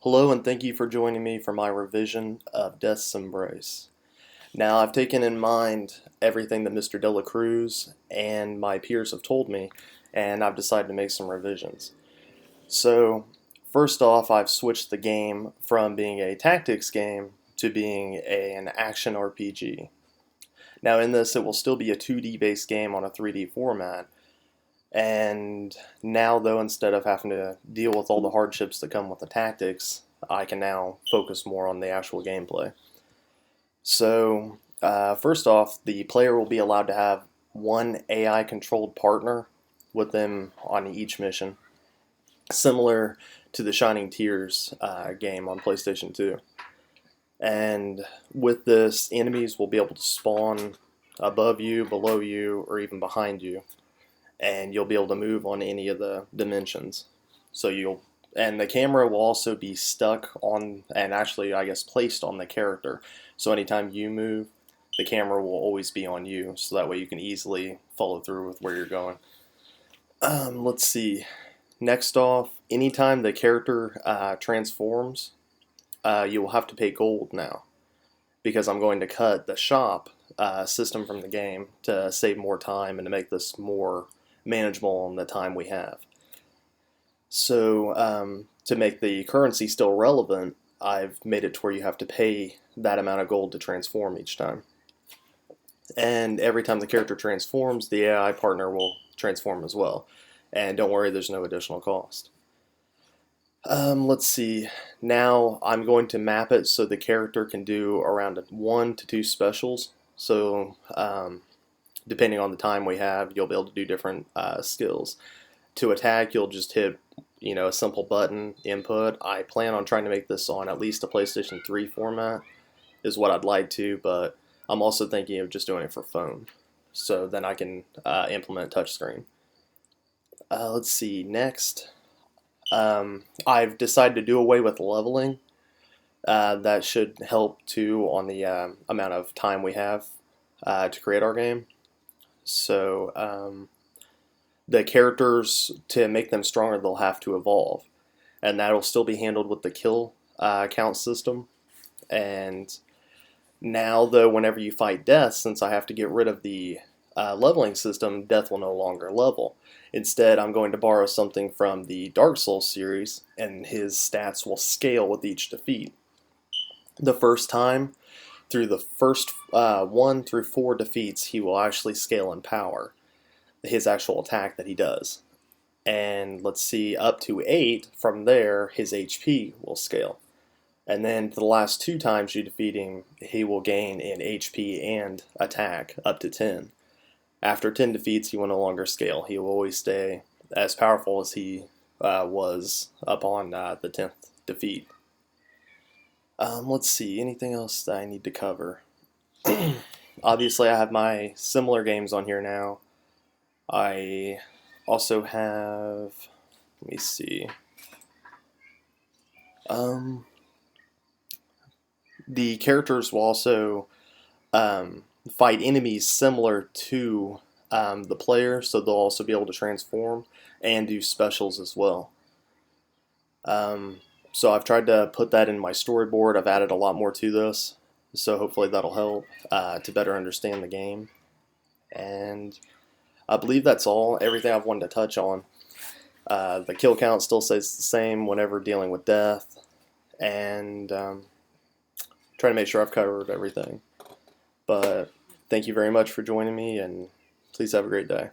Hello and thank you for joining me for my revision of Death's Embrace. Now I've taken in mind everything that Mr. Dela Cruz and my peers have told me, and I've decided to make some revisions. So first off, I've switched the game from being a tactics game to being an action RPG. Now in this it will still be a 2D based game on a 3D format, and now, though, instead of having to deal with all the hardships that come with the tactics, I can now focus more on the actual gameplay. So, first off, the player will be allowed to have one AI controlled partner with them on each mission, similar to the Shining Tears game on PlayStation 2. And with this, enemies will be able to spawn above you, below you, or even behind you, and you'll be able to move on any of the dimensions. And the camera will also be stuck on, and actually I guess placed on the character. So anytime you move, the camera will always be on you, so that way you can easily follow through with where you're going. Let's see. Next off, anytime the character transforms, you will have to pay gold now, because I'm going to cut the shop system from the game to save more time and to make this more manageable in the time we have. So to make the currency still relevant, I've made it to where you have to pay that amount of gold to transform each time. And every time the character transforms, the AI partner will transform as well. And don't worry, there's no additional cost. Let's see. Now I'm going to map it so the character can do around 1 to 2 specials. So depending on the time we have, you'll be able to do different skills. To attack, you'll just hit, a simple button input. I plan on trying to make this on at least a PlayStation 3 format, is what I'd like to, but I'm also thinking of just doing it for phone. So then I can implement touchscreen. Let's see, next. I've decided to do away with leveling. That should help too on the amount of time we have to create our game. So the characters, to make them stronger, they'll have to evolve, and that'll still be handled with the kill count system. And now, though, whenever you fight death, since I have to get rid of the leveling system, death will no longer level. Instead, I'm going to borrow something from the Dark Souls series, and his stats will scale with each defeat. The first time, through the first 1 through 4 defeats, he will actually scale in power, his actual attack that he does. And let's see, up to 8, from there, his HP will scale. And then for the last 2 times you defeat him, he will gain in HP and attack up to 10. After 10 defeats, he will no longer scale. He will always stay as powerful as he was upon the 10th defeat. Let's see, anything else that I need to cover? Obviously, I have my similar games on here now. I also have, let me see, the characters will also fight enemies similar to the player, so they'll also be able to transform and do specials as well. So I've tried to put that in my storyboard. I've added a lot more to this, so hopefully that'll help to better understand the game. And I believe that's all, everything I've wanted to touch on. The kill count still stays the same whenever dealing with death, and try to make sure I've covered everything. But thank you very much for joining me, and please have a great day.